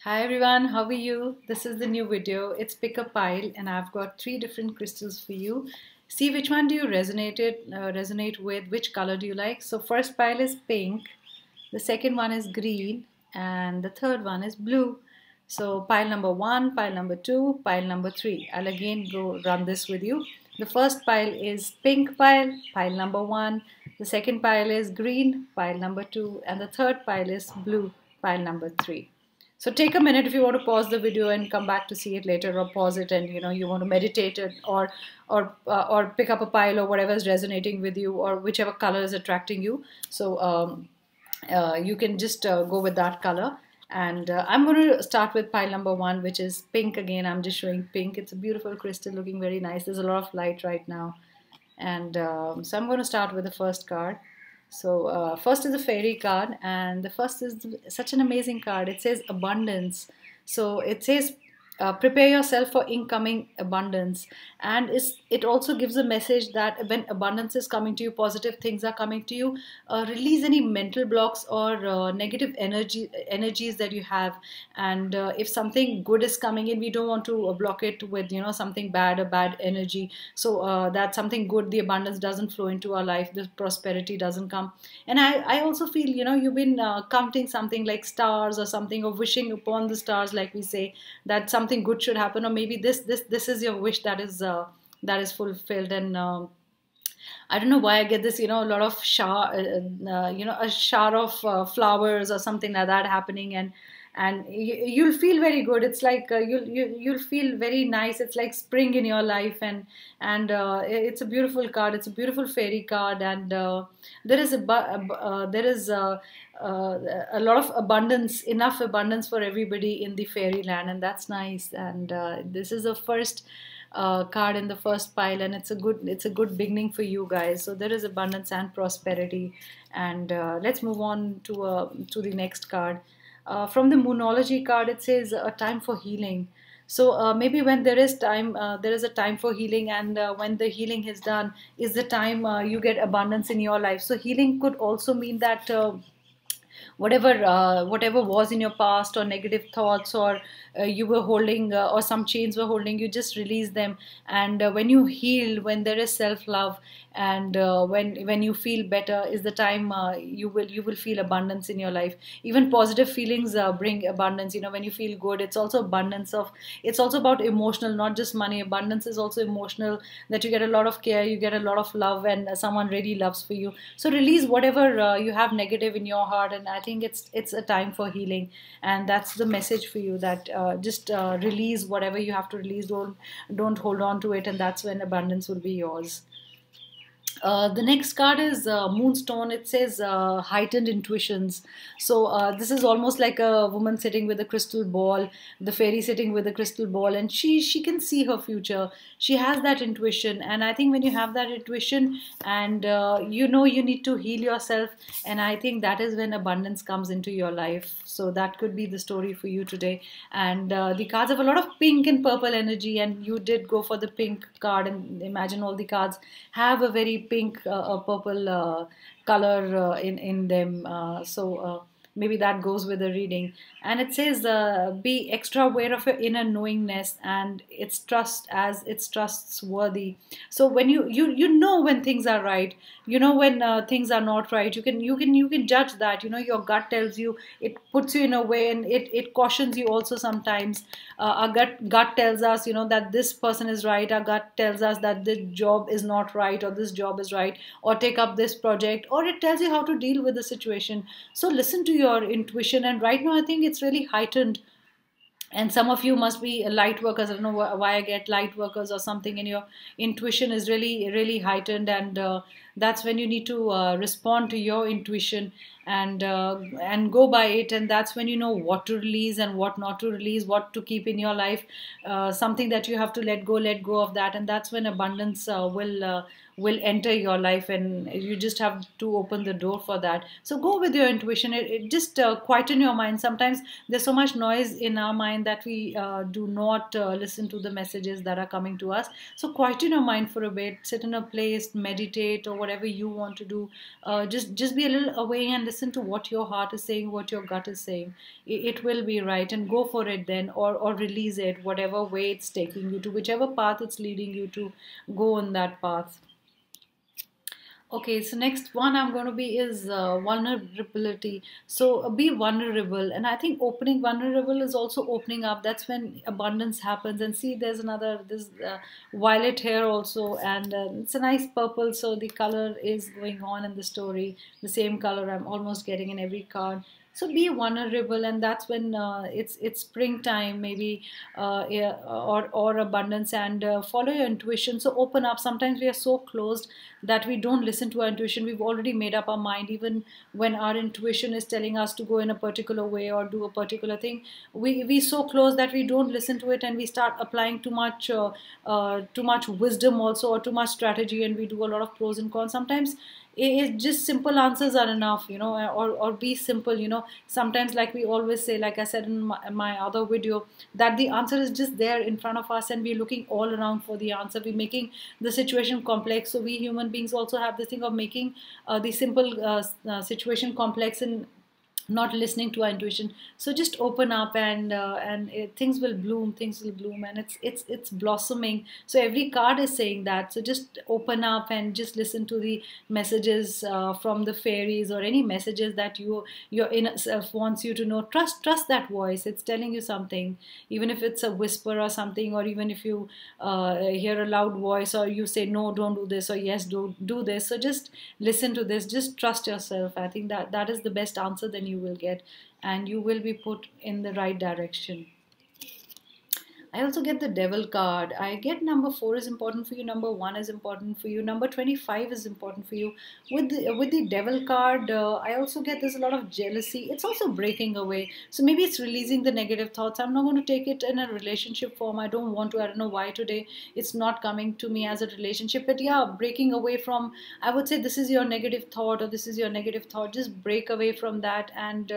Hi everyone, how are you? This is the new video. It's pick a pile and I've got three different crystals for you. See which one do you resonate with, which color do you like? So first pile is pink, the second one is green, and the third one is blue. So pile number one, pile number two, pile number three. I'll again go run this with you. The first pile is pink pile number one. The second pile is green, pile number two, and the third pile is blue, pile number three. So take a minute if you want to pause the video and come back to see it later, or pause it and you want to meditate it, or pick up a pile or whatever is resonating with you, or whichever color is attracting you. So you can just go with that color. And I'm going to start with pile number one, which is pink. Again, I'm just showing pink. It's a beautiful crystal, looking very nice. There's a lot of light right now, and so I'm going to start with the first card. So first is a fairy card, and the first is such an amazing card. It says abundance. So it says prepare yourself for incoming abundance, and it also gives a message that when abundance is coming to you, positive things are coming to you. Release any mental blocks or negative energies that you have, and if something good is coming in, we don't want to block it with something bad, a bad energy. So that something good, the abundance doesn't flow into our life, the prosperity doesn't come. And I also feel you've been counting something like stars or something, or wishing upon the stars, like we say, that something good should happen, or maybe this is your wish that is fulfilled. And I don't know why I get this, a lot of a shower of flowers or something like that happening, and you'll feel very good. It's like you'll feel very nice. It's like spring in your life, and it's a beautiful card. It's a beautiful fairy card, and there is a lot of abundance, enough abundance for everybody in the fairyland, and that's nice. And this is the first card in the first pile, and it's a good beginning for you guys. So there is abundance and prosperity. And let's move on to the next card. From the Moonology card, it says a time for healing. So maybe when there is time, there is a time for healing, and when the healing is done, is the time you get abundance in your life. So healing could also mean that whatever was in your past, or negative thoughts, or you were holding, or some chains were holding, you just release them. And when you heal, when there is self love, and when you feel better, is the time you will feel abundance in your life. Even positive feelings bring abundance. When you feel good, it's also abundance of, it's also about emotional, not just money. Abundance is also emotional, that you get a lot of care, you get a lot of love, and someone really loves for you. So release whatever you have negative in your heart, and I think it's a time for healing. And that's the message for you, that just release whatever you have to release. Don't hold on to it, and that's when abundance will be yours. The next card is Moonstone. It says heightened intuitions. So this is almost like a woman sitting with a crystal ball, the fairy sitting with a crystal ball, and she can see her future. She has that intuition, and I think when you have that intuition, and you need to heal yourself, and I think that is when abundance comes into your life. So that could be the story for you today. And the cards have a lot of pink and purple energy, and you did go for the pink card, and imagine all the cards have a very pink or purple color in them. So maybe that goes with the reading. And it says be extra aware of your inner knowingness, and it's trust as it's trustworthy. So when you know when things are right, when things are not right, you can judge that. Your gut tells you, it puts you in a way, and it cautions you also sometimes. Our gut tells us that this person is right. Our gut tells us that this job is not right, or this job is right, or take up this project, or it tells you how to deal with the situation. So listen to your intuition, and right now I think it's really heightened. And some of you must be light workers. I don't know why I get light workers or something, and your intuition is really really heightened. And that's when you need to respond to your intuition, and go by it. And that's when you know what to release and what not to release, what to keep in your life, something that you have to let go of that. And that's when abundance will enter your life, and you just have to open the door for that. So go with your intuition. It just quieten your mind. Sometimes there's so much noise in our mind that we do not listen to the messages that are coming to us. So quieten your mind for a bit, sit in a place, meditate, or whatever you want to do. Just be a little away and listen to what your heart is saying, what your gut is saying. It will be right, and go for it then, or release it, whatever way it's taking you to, whichever path it's leading you to, go on that path. Okay, so next one I'm going to be is vulnerability. So be vulnerable, and I think opening vulnerable is also opening up. That's when abundance happens. And see, there's another this violet here also, and it's a nice purple. So the color is going on in the story. The same color I'm almost getting in every card. So be vulnerable, and that's when it's springtime, maybe, yeah, or abundance, and follow your intuition. So open up. Sometimes we are so closed that we don't listen to our intuition. We've already made up our mind, even when our intuition is telling us to go in a particular way or do a particular thing. We so close that we don't listen to it, and we start applying too much wisdom also, or too much strategy, and we do a lot of pros and cons. Sometimes it just simple answers are enough, or be simple. Sometimes, like we always say, like I said in my other video, that the answer is just there in front of us, and we're looking all around for the answer. We're making the situation complex. So we human beings also have this thing of making the simple situation complex, and not listening to our intuition. So just open up, and things will bloom, and it's blossoming. So every card is saying that. So just open up and just listen to the messages from the fairies, or any messages that your inner self wants you to know. Trust that voice. It's telling you something, even if it's a whisper or something, or even if you hear a loud voice, or you say no, don't do this, or yes, do this. So just listen to this. Just trust yourself. I think that is the best answer then you will get, and you will be put in the right direction. I also get the devil card. I get number 4 is important for you, number 1 is important for you, number 25 is important for you. With the devil card, I also get there's a lot of jealousy. It's also breaking away. So maybe it's releasing the negative thoughts. I'm not going to take it in a relationship form. I don't want to. I don't know why today it's not coming to me as a relationship. But yeah, breaking away from, I would say, this is your negative thought, or this is your negative thought. Just break away from that, and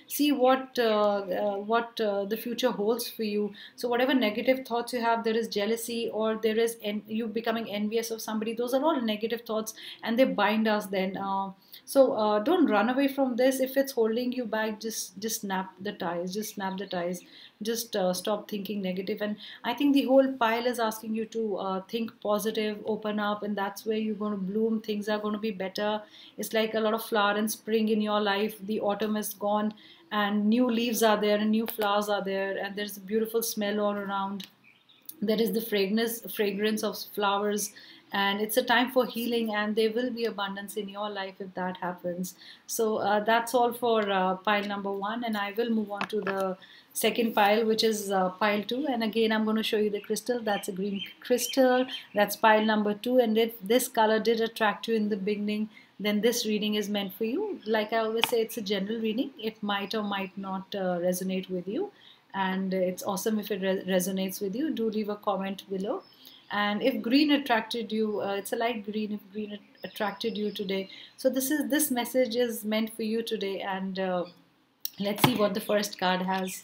see what the future holds for you. So whatever negative thoughts you have, there is jealousy, or there is you becoming envious of somebody. Those are all negative thoughts, and they bind us then. So don't run away from this. If it's holding you back, just snap the ties. Just snap the ties. Just stop thinking negative. And I think the whole pile is asking you to think positive, open up, and that's where you're going to bloom. Things are going to be better. It's like a lot of flower and spring in your life. The autumn is gone, and new leaves are there, and new flowers are there, and there's a beautiful smell all around. There is the fragrance of flowers, and it's a time for healing, and there will be abundance in your life if that happens. So that's all for pile number 1, and I will move on to the second pile, which is pile 2. And again, I'm going to show you the crystal. That's a green crystal. That's pile number 2, and if this color did attract you in the beginning, then this reading is meant for you. Like I always say, it's a general reading. It might or might not resonate with you, and it's awesome if it resonates with you. Do leave a comment below. And if green attracted you, it's a light green. If green attracted you today, so this message is meant for you today. And let's see what the first card has.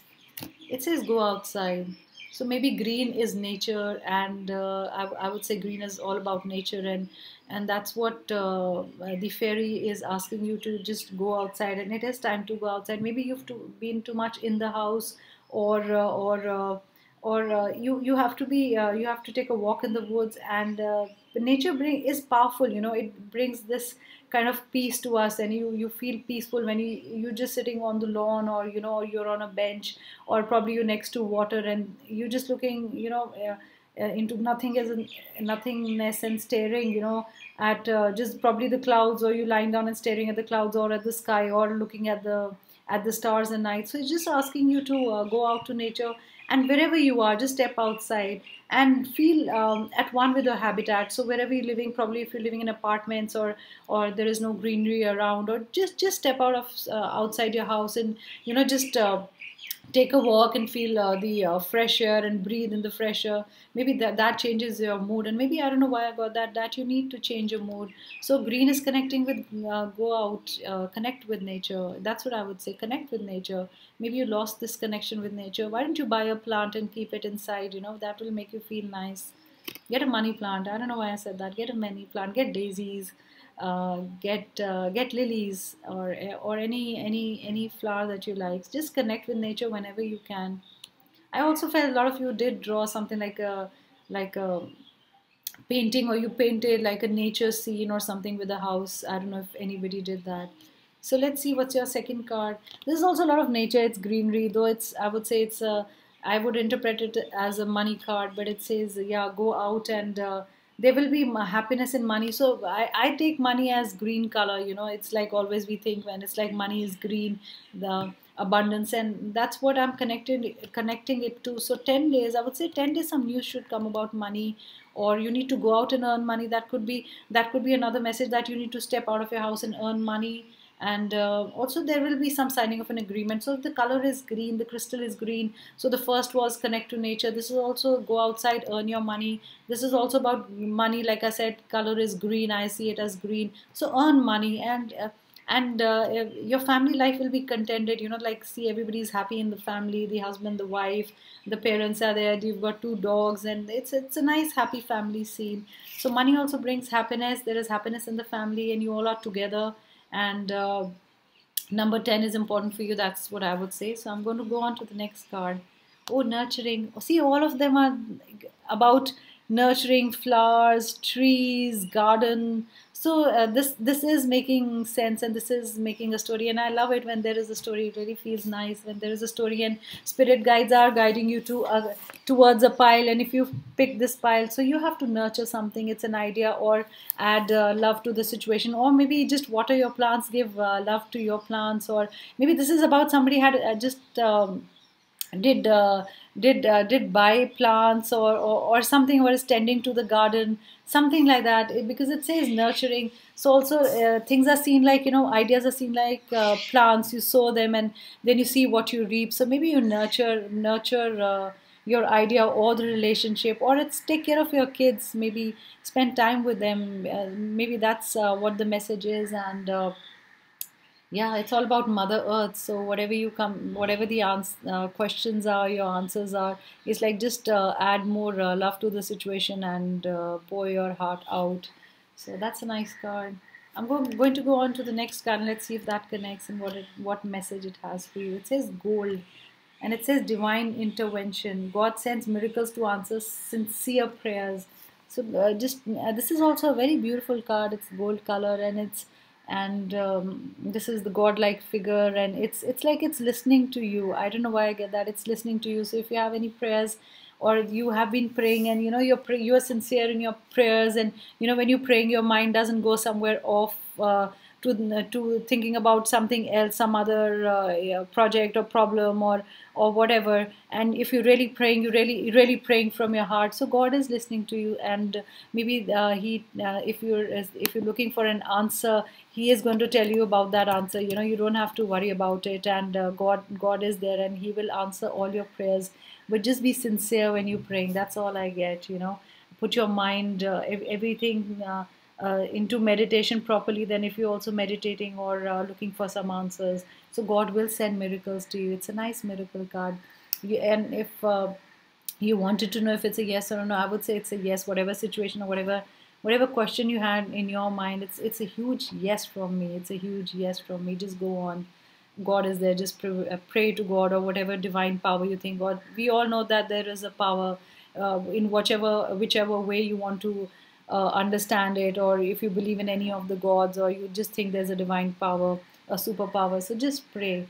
It says go outside. So maybe green is nature, and I would say green is all about nature, and that's what the fairy is asking you to just go outside, and it is time to go outside. Maybe you've been too much in the house, or you have to be you have to take a walk in the woods, and nature is powerful. It brings this kind of peace to us, and you feel peaceful when you're just sitting on the lawn, or you're on a bench, or probably you're next to water, and you're just looking into nothingness, and staring at just probably the clouds, or you lying down and staring at the clouds, or at the sky, or looking at the stars at night. So it's just asking you to go out to nature, and wherever you are, just step outside and feel at one with your habitat. So wherever you're living, probably if you're living in apartments, or there is no greenery around, or just step out of outside your house, and just take a walk and feel the fresh air and breathe in the fresh air. Maybe that changes your mood. And maybe, I don't know why I got that you need to change your mood. So green is connecting with, go out, connect with nature. That's what I would say, connect with nature. Maybe you lost this connection with nature. Why don't you buy a plant and keep it inside? That will make you feel nice. Get a money plant. I don't know why I said that. Get a money plant. Get daisies. Get lilies, or any flower that you like. Just connect with nature whenever you can. I also felt a lot of you did draw something like a painting, or you painted like a nature scene or something with a house. I don't know if anybody did that. So let's see what's your second card. This is also a lot of nature. It's greenery, though it's, I would say it's a, I would interpret it as a money card, but it says, yeah, go out and there will be happiness in money. So I take money as green color. It's like always we think when it's like money is green, the abundance, and that's what I'm connecting it to. So 10 days, I would say 10 days some news should come about money, or you need to go out and earn money. That could be another message, that you need to step out of your house and earn money. And also there will be some signing of an agreement. So the color is green, the crystal is green. So the first was connect to nature. This is also go outside, earn your money. This is also about money. Like I said, color is green, I see it as green. So earn money, and your family life will be contented. Like, see, everybody's happy in the family, the husband, the wife, the parents are there, you've got two dogs, and it's a nice happy family scene. So money also brings happiness. There is happiness in the family, and you all are together. And number 10 is important for you. That's what I would say. So I'm going to go on to the next card. Oh, nurturing. Oh, see, all of them are about nurturing, flowers, trees, garden. So this is making sense, and this is making a story. And I love it when there is a story. It really feels nice when there is a story, and spirit guides are guiding you towards a pile. And if you pick this pile, so you have to nurture something. It's an idea, or add love to the situation, or maybe just water your plants, give love to your plants. Or maybe this is about somebody had just did did buy plants, or something, or is tending to the garden, something like that. Because it says nurturing. So also things are seen like, ideas are seen like plants. You sow them, and then you see what you reap. So maybe you nurture your idea or the relationship, or it's take care of your kids, maybe spend time with them. Maybe that's what the message is. And yeah, it's all about Mother Earth. So whatever the questions are, your answers are, it's like just add more love to the situation, and pour your heart out. So that's a nice card. I'm going to go on to the next card, and let's see if that connects and what message it has for you. It says gold, and it says divine intervention. God sends miracles to answer sincere prayers. So just this is also a very beautiful card. It's gold color, and this is the godlike figure, and it's like it's listening to you. I don't know why I get that. It's listening to you. So if you have any prayers, or you have been praying, and you are sincere in your prayers, and when you're praying, your mind doesn't go somewhere off to thinking about something else, some other yeah, project or problem, or whatever. And if you're really praying, you're really praying from your heart. So God is listening to you, and maybe he if you're looking for an answer, he is going to tell you about that answer. You don't have to worry about it. And God is there, and he will answer all your prayers. But just be sincere when you're praying. That's all I get. Put your mind, everything into meditation properly. Then if you're also meditating, or looking for some answers, so God will send miracles to you. It's a nice miracle card. And if you wanted to know if it's a yes or a no, I would say it's a yes. Whatever situation, or whatever question you had in your mind, it's a huge yes from me. It's a huge yes from me. Just go on. God is there. Just pray to God, or whatever divine power you think God. We all know that there is a power in whichever way you want to understand it, or if you believe in any of the gods, or you just think there's a divine power, a superpower. So just pray,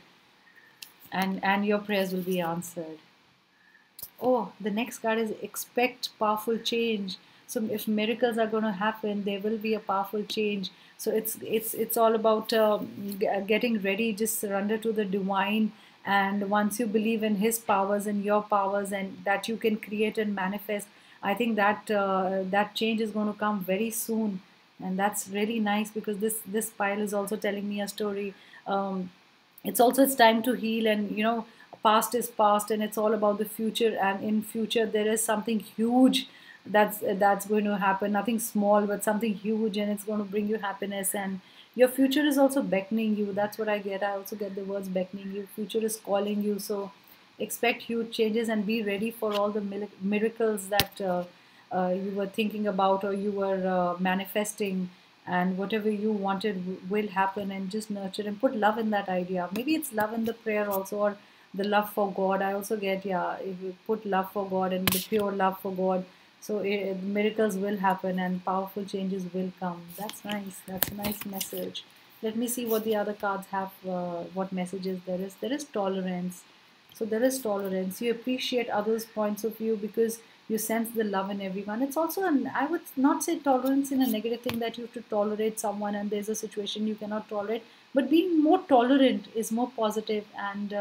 and your prayers will be answered. Oh, the next card is expect powerful change. So if miracles are going to happen, there will be a powerful change. So it's all about getting ready. Just surrender to the divine, and once you believe in His powers and your powers, and that you can create and manifest, I think that that change is going to come very soon, and that's really nice. Because this pile is also telling me a story. It's also, it's time to heal, and past is past and it's all about the future, and in future there is something huge that's going to happen, nothing small but something huge, and it's going to bring you happiness, and your future is also beckoning you. That's what I get. I also get the words beckoning you. Future is calling you. So expect huge changes and be ready for all the miracles that you were thinking about or you were manifesting, and whatever you wanted will happen, and just nurture and put love in that idea. Maybe it's love in the prayer also, or the love for God. I also get, yeah, if you put love for God and the pure love for God, so miracles will happen and powerful changes will come. That's nice. That's a nice message. Let me see what the other cards have, what messages there is. There is tolerance. So there is tolerance. You appreciate others' points of view because you sense the love in everyone. It's also, I would not say tolerance in a negative thing, that you have to tolerate someone and there's a situation you cannot tolerate, but being more tolerant is more positive, and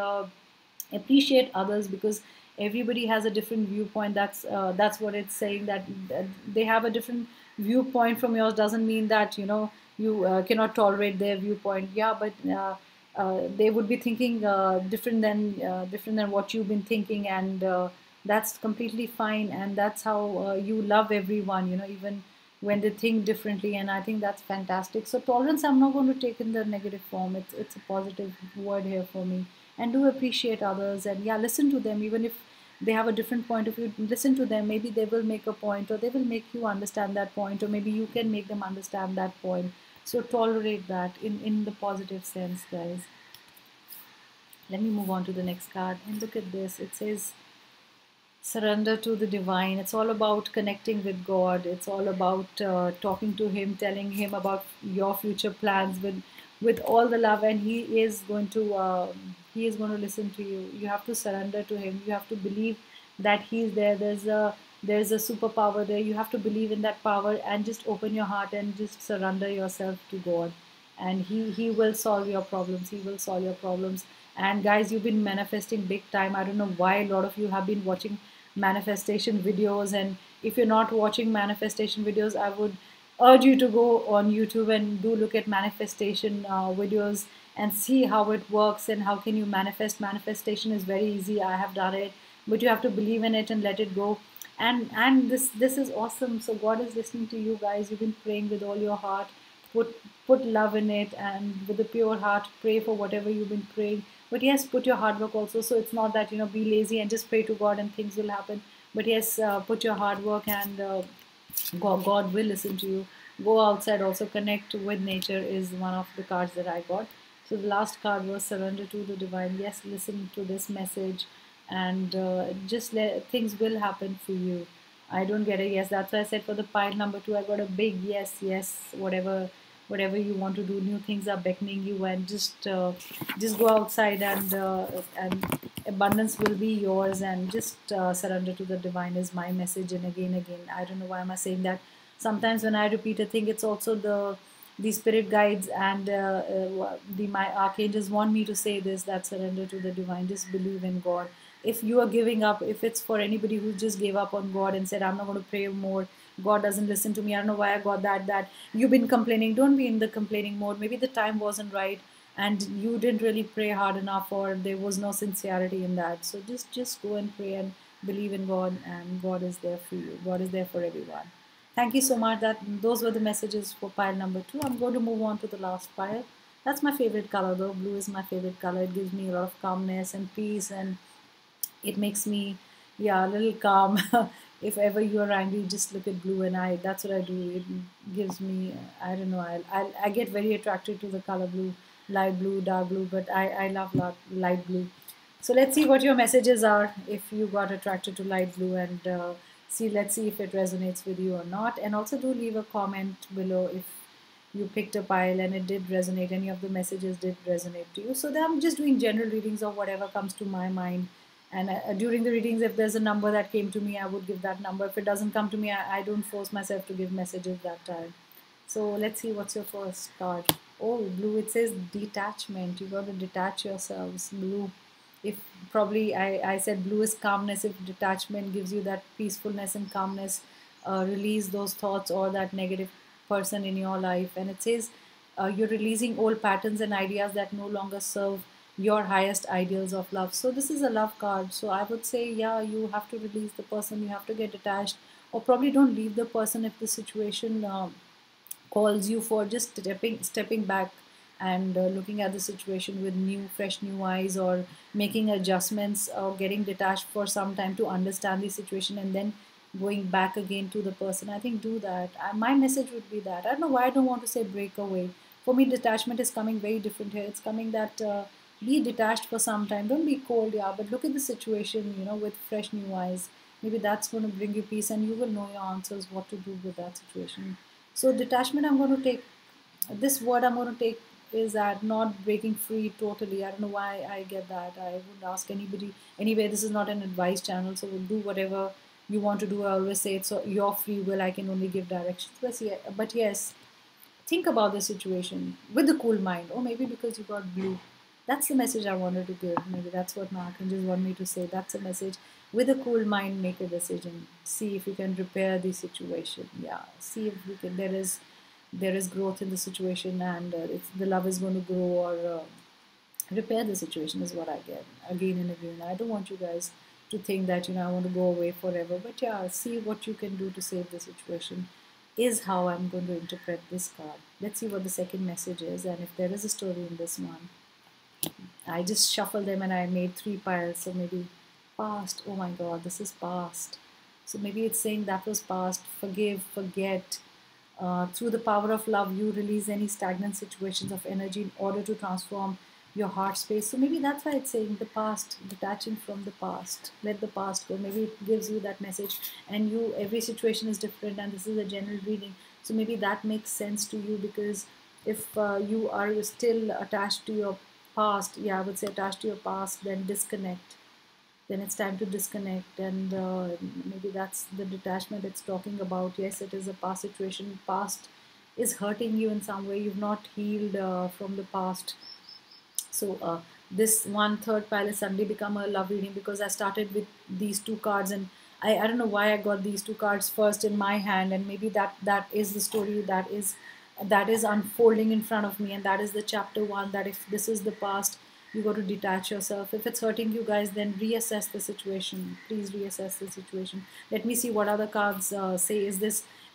appreciate others because everybody has a different viewpoint. That's what it's saying, that they have a different viewpoint from yours doesn't mean that you cannot tolerate their viewpoint. Yeah, but they would be thinking different than what you've been thinking, and that's completely fine, and that's how you love everyone, even when they think differently, and I think that's fantastic. So tolerance, I'm not going to take in the negative form. It's a positive word here for me. And do appreciate others, and yeah, listen to them. Even if they have a different point of view, listen to them. Maybe they will make a point, or they will make you understand that point, or maybe you can make them understand that point. So tolerate that in the positive sense, guys. Let me move on to the next card and look at this. It says surrender to the divine. It's all about connecting with God. It's all about talking to him, telling him about your future plans with all the love, and he is going to listen to you. You have to surrender to him. You have to believe that he's there. There's a superpower there. You have to believe in that power and just open your heart and just surrender yourself to God, and he will solve your problems. He will solve your problems. And guys, you've been manifesting big time. I don't know why a lot of you have been watching manifestation videos, and if you're not watching manifestation videos, I would urge you to go on YouTube and do look at manifestation videos and see how it works and how can you manifest. Manifestation is very easy. I have done it, but you have to believe in it and let it go. And this is awesome. So God is listening to you guys. You've been praying with all your heart. Put love in it, and with a pure heart pray for whatever you've been praying. But yes, put your hard work also. So it's not that be lazy and just pray to God and things will happen. But yes, put your hard work, and God will listen to you. Go outside, also connect with nature is one of the cards that I got. So the last card was surrender to the divine. Yes, listen to this message, and just let things will happen for you. I don't get a yes. That's why I said for the pile number 2, I got a big yes, yes, whatever you want to do. New things are beckoning you, and just go outside, and abundance will be yours, and just surrender to the divine is my message. And again, I don't know why am I saying that. Sometimes when I repeat a thing, it's also the spirit guides and the my archangels want me to say this, that surrender to the divine. Just believe in God. If you are giving up, if it's for anybody who just gave up on God and said, I'm not going to pray more, God doesn't listen to me, I don't know why I got that you've been complaining, don't be in the complaining mode. Maybe the time wasn't right and you didn't really pray hard enough, or there was no sincerity in that. So just go and pray and believe in God, and God is there for you. God is there for everyone. Thank you so much. Those were the messages for pile number 2. I'm going to move on to the last pile. That's my favorite color though. Blue is my favorite color. It gives me a lot of calmness and peace, and it makes me, yeah, a little calm. If ever you are angry, just look at blue, and that's what I do. It gives me, I don't know, I get very attracted to the color blue, light blue, dark blue, but I love light blue. So let's see what your messages are if you got attracted to light blue, and let's see if it resonates with you or not. And also do leave a comment below if you picked a pile and it did resonate, any of the messages did resonate to you. So then I'm just doing general readings of whatever comes to my mind. And during the readings, if there's a number that came to me, I would give that number. If it doesn't come to me, I don't force myself to give messages that time. So let's see, what's your first card? Oh, blue, it says detachment. You got to detach yourselves, blue. If probably I said blue is calmness, if detachment gives you that peacefulness and calmness, release those thoughts or that negative person in your life. And it says you're releasing old patterns and ideas that no longer serve your highest ideals of love. So this is a love card. So I would say, yeah, you have to release the person, you have to get detached, or probably don't leave the person if the situation calls you for just stepping back and looking at the situation with fresh new eyes, or making adjustments, or getting detached for some time to understand the situation, and then going back again to the person. I think do that. My message would be that, I don't know why I don't want to say break away. For me, detachment is coming very different here. It's coming that be detached for some time. Don't be cold, yeah, but look at the situation, with fresh new eyes. Maybe that's going to bring you peace, and you will know your answers, what to do with that situation. So detachment, I'm going to take this word. I'm going to take is that not breaking free totally. I don't know why I get that. I would ask anybody. Anyway, this is not an advice channel, so we'll do whatever you want to do. I always say it's your free will. I can only give directions. But yes, think about the situation with a cool mind, or maybe because you got blue. That's the message I wanted to give. Maybe that's what my archangels want me to say. That's a message. With a cool mind, make a decision. See if you can repair the situation. Yeah, see if we can. There is growth in the situation, and the love is going to grow, or repair the situation is what I get again and again. I don't want you guys to think that I want to go away forever, but yeah, see what you can do to save the situation is how I'm going to interpret this card. Let's see what the second message is, and if there is a story in this one. I just shuffled them and I made three piles. So maybe past. Oh my God, this is past. So maybe it's saying that was past. Forgive, forget. Through the power of love, you release any stagnant situations of energy in order to transform your heart space. So maybe that's why it's saying the past, detaching from the past. Let the past go. Maybe it gives you that message, and every situation is different, and this is a general reading. So maybe that makes sense to you, because if you are still attached to your past, yeah, I would say attached to your past, then disconnect. Then it's time to disconnect, and maybe that's the detachment it's talking about. Yes, it is a past situation. Past is hurting you in some way. You've not healed from the past. So this one third pile has suddenly become a love reading, because I started with these two cards, and I don't know why I got these two cards first in my hand, and maybe that is the story that is unfolding in front of me, and that is the chapter one. That if this is the past, you got to detach yourself. If it's hurting you guys, then reassess the situation. Please reassess the situation. Let me see what other cards say.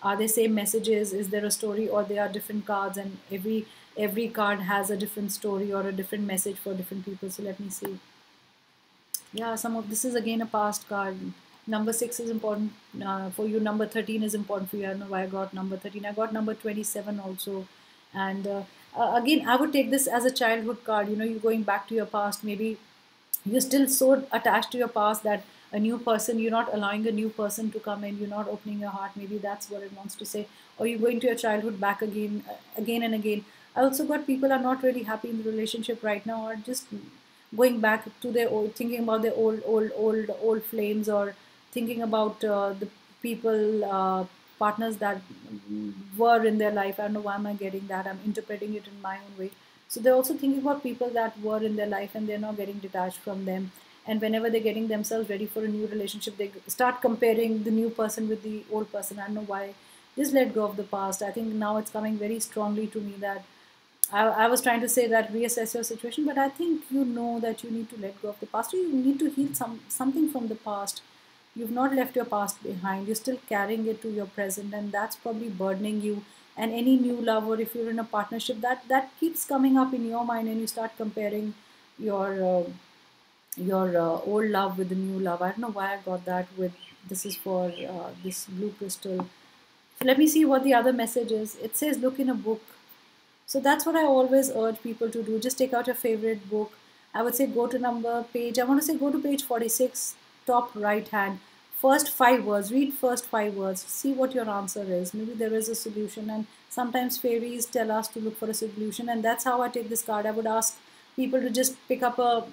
Are they same messages? Is there a story, or they are different cards, and every card has a different story or a different message for different people? So let me see. Yeah, some of this is again a past card. Number 6 is important for you. Number 13 is important for you. I don't know why I got number 13. I got number 27 also. And again, I would take this as a childhood card. You're going back to your past. Maybe you're still so attached to your past that a new person, you're not allowing a new person to come in. You're not opening your heart. Maybe that's what it wants to say. Or you're going to your childhood back again, again and again. I also got people are not really happy in the relationship right now, or just going back to their old, thinking about their old flames, or thinking about the people, partners that were in their life. I don't know why am I getting that. I'm interpreting it in my own way. So they're also thinking about people that were in their life, and they're not getting detached from them. And whenever they're getting themselves ready for a new relationship, they start comparing the new person with the old person. I don't know why. Just let go of the past. I think now it's coming very strongly to me that I was trying to say that reassess your situation, but I think you know that you need to let go of the past. You need to heal something from the past. You've not left your past behind. You're still carrying it to your present, and that's probably burdening you. And any new love, or if you're in a partnership, that keeps coming up in your mind, and you start comparing your uh, your old love with the new love. I don't know why I got that. With this is for this blue crystal. So let me see what the other message is. It says look in a book. So that's what I always urge people to do. Just take out your favorite book. I would say go to page. I want to say go to page 46, top right hand. First 5 words. Read first 5 words. See what your answer is. Maybe there is a solution. And sometimes fairies tell us to look for a solution. And that's how I take this card. I would ask people to just pick up a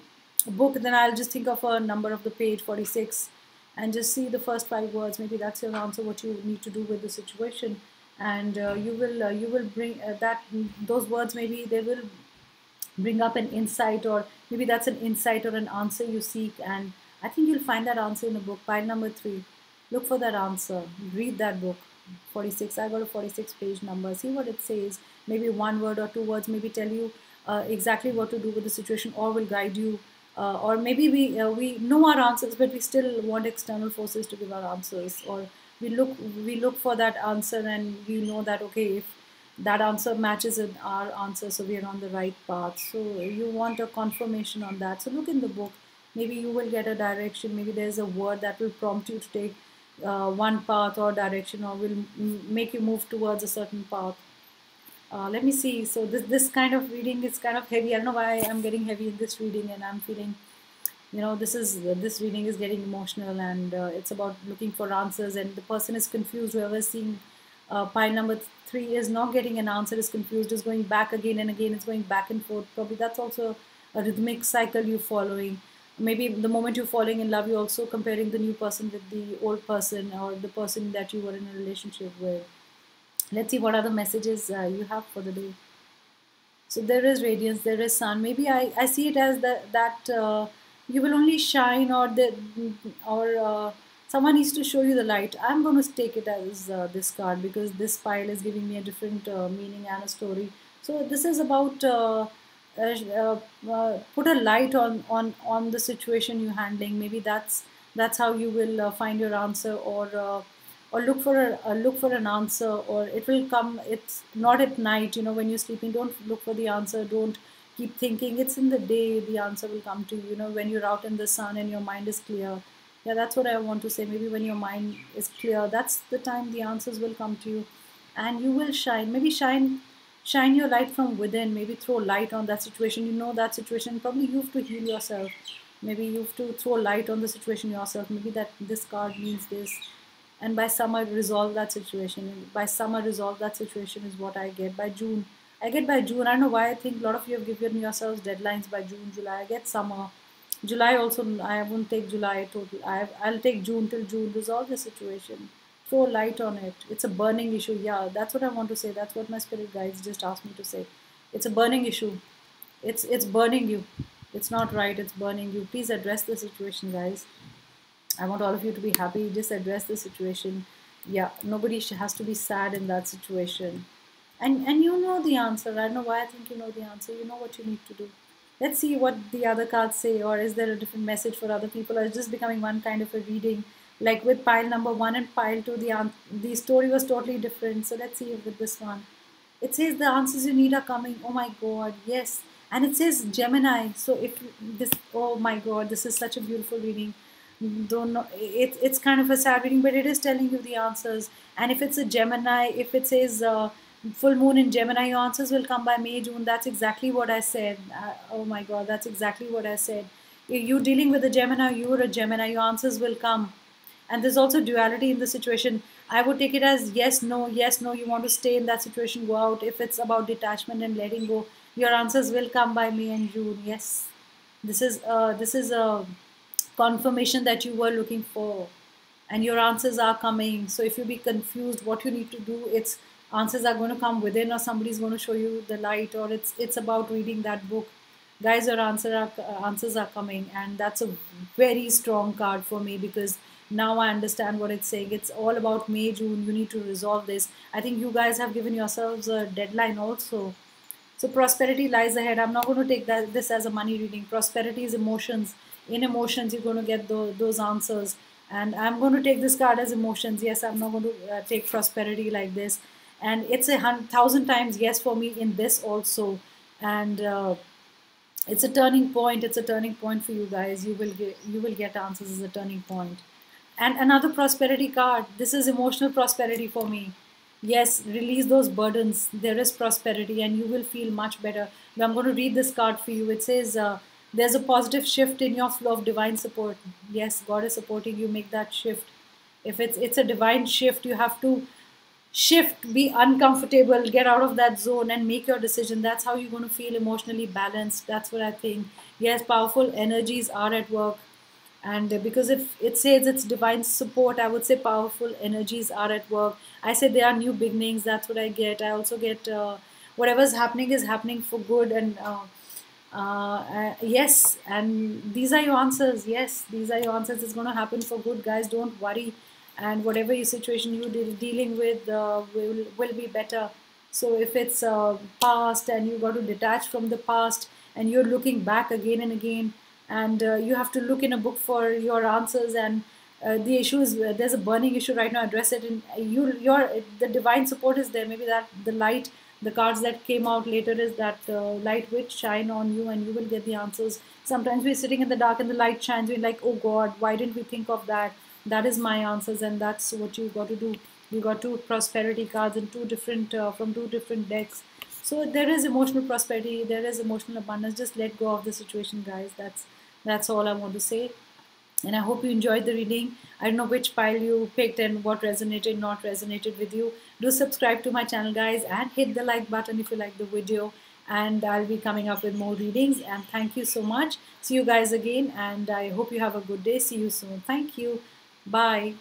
book. Then I'll just think of a number of the page 46, and just see the first 5 words. Maybe that's your answer. What you need to do with the situation, and you will bring that those words, maybe they will bring up an insight, or maybe that's an insight or an answer you seek. And I think you'll find that answer in a book. Pile number 3, look for that answer. Read that book. 46, I got a 46 page number. See what it says. Maybe one word or 2 words maybe tell you exactly what to do with the situation, or will guide you. Or maybe we know our answers, but we still want external forces to give our answers, or we look for that answer, and we know that, okay, if that answer matches with our answer, so we are on the right path. So you want a confirmation on that, so look in the book. Maybe you will get a direction, maybe there's a word that will prompt you to take one path or direction, or will make you move towards a certain path. Let me see. So this kind of reading is kind of heavy. I don't know why I'm getting heavy in this reading, and I'm feeling, this reading is getting emotional, and it's about looking for answers, and the person is confused. Whoever is seeing pile number 3 is not getting an answer, is confused, is going back again and again, it's going back and forth. Probably that's also a rhythmic cycle you're following. Maybe the moment you're falling in love, you're also comparing the new person with the old person, or the person that you were in a relationship with. Let's see what other messages you have for the day. So there is radiance, there is sun. Maybe I see it as that you will only shine, or someone needs to show you the light. I'm going to take it as this card, because this pile is giving me a different meaning and a story. So this is about put a light on the situation you're handling. Maybe that's how you will find your answer, or look for an answer, or it will come. It's not at night, when you're sleeping. Don't look for the answer, don't keep thinking. It's in the day the answer will come to you, when you're out in the sun and your mind is clear. Yeah, that's what I want to say. Maybe when your mind is clear, that's the time the answers will come to you, and you will shine. Maybe shine your light from within. Maybe throw light on that situation. That situation, probably you have to heal yourself. Maybe you have to throw light on the situation yourself. Maybe that this card means this. And by summer, resolve that situation. By summer, resolve that situation is what I get. By June, I get by June. I don't know why I think a lot of you have given yourselves deadlines by June, July. I get summer. July also, I won't take July total. I'll take June till June. Resolve the situation. Throw light on it. It's a burning issue. Yeah, that's what I want to say. That's what my spirit guides just asked me to say. It's a burning issue. It's burning you. It's not right. It's burning you. Please address the situation, guys. I want all of you to be happy. Just address the situation. Yeah, nobody has to be sad in that situation. And you know the answer. I don't know why I think you know the answer. You know what you need to do. Let's see what the other cards say, or is there a different message for other people, or is just becoming one kind of a reading? Like with pile number 1 and pile 2, the story was totally different. So let's see with this one. It says the answers you need are coming. Oh my God, yes. And it says Gemini. So if this, oh my God, this is such a beautiful reading. Don't know, it's kind of a sad reading, but it is telling you the answers. And if it's a Gemini, if it says full moon in Gemini, your answers will come by May, June. That's exactly what I said. Oh my God, that's exactly what I said. You dealing with a Gemini, you're a Gemini, your answers will come. And there's also duality in the situation. I would take it as yes, no, yes, no. You want to stay in that situation, go out. If it's about detachment and letting go, your answers will come by May and June. Yes, this is a confirmation that you were looking for, and your answers are coming. So if you be confused what you need to do, it's answers are going to come within, or somebody's going to show you the light, or it's about reading that book. Guys, your answers are coming, and that's a very strong card for me, because now I understand what it's saying. It's all about May, June. You need to resolve this. I think you guys have given yourselves a deadline also. So prosperity lies ahead. I'm not going to take this as a money reading. Prosperity is emotions. In emotions, you're going to get those answers. And I'm going to take this card as emotions. Yes, I'm not going to take prosperity like this. And it's 1,000 times yes for me in this also. And it's a turning point. It's a turning point for you guys. You will get answers as a turning point. And another prosperity card. This is emotional prosperity for me. Yes, release those burdens. There is prosperity, and you will feel much better. Now, I'm going to read this card for you. It says, there's a positive shift in your flow of divine support. Yes, God is supporting you. Make that shift. If it's a divine shift, you have to shift, be uncomfortable, get out of that zone, and make your decision. That's how you're going to feel emotionally balanced. That's what I think. Yes, powerful energies are at work. And because if it says it's divine support, I would say powerful energies are at work. I say there are new beginnings. That's what I get. I also get whatever's happening is happening for good. And yes, and these are your answers. Yes, these are your answers. It's going to happen for good, guys. Don't worry. And whatever your situation you're dealing with will be better. So if it's past and you got to detach from the past and you're looking back again and again, and you have to look in a book for your answers, and the issue is there's a burning issue right now, address it, and your the divine support is there. Maybe that the light, the cards that came out later is that light will shine on you and you will get the answers. Sometimes we're sitting in the dark and the light shines, we're like, oh God, why didn't we think of that? That is my answers, and that's what you got to do. You got two prosperity cards and two different from two different decks. So there is emotional prosperity, there is emotional abundance. Just let go of the situation, guys. That's all I want to say. And I hope you enjoyed the reading. I don't know which pile you picked and what resonated, not resonated with you. Do subscribe to my channel, guys, and hit the like button if you like the video. And I'll be coming up with more readings. And thank you so much. See you guys again. And I hope you have a good day. See you soon. Thank you. Bye.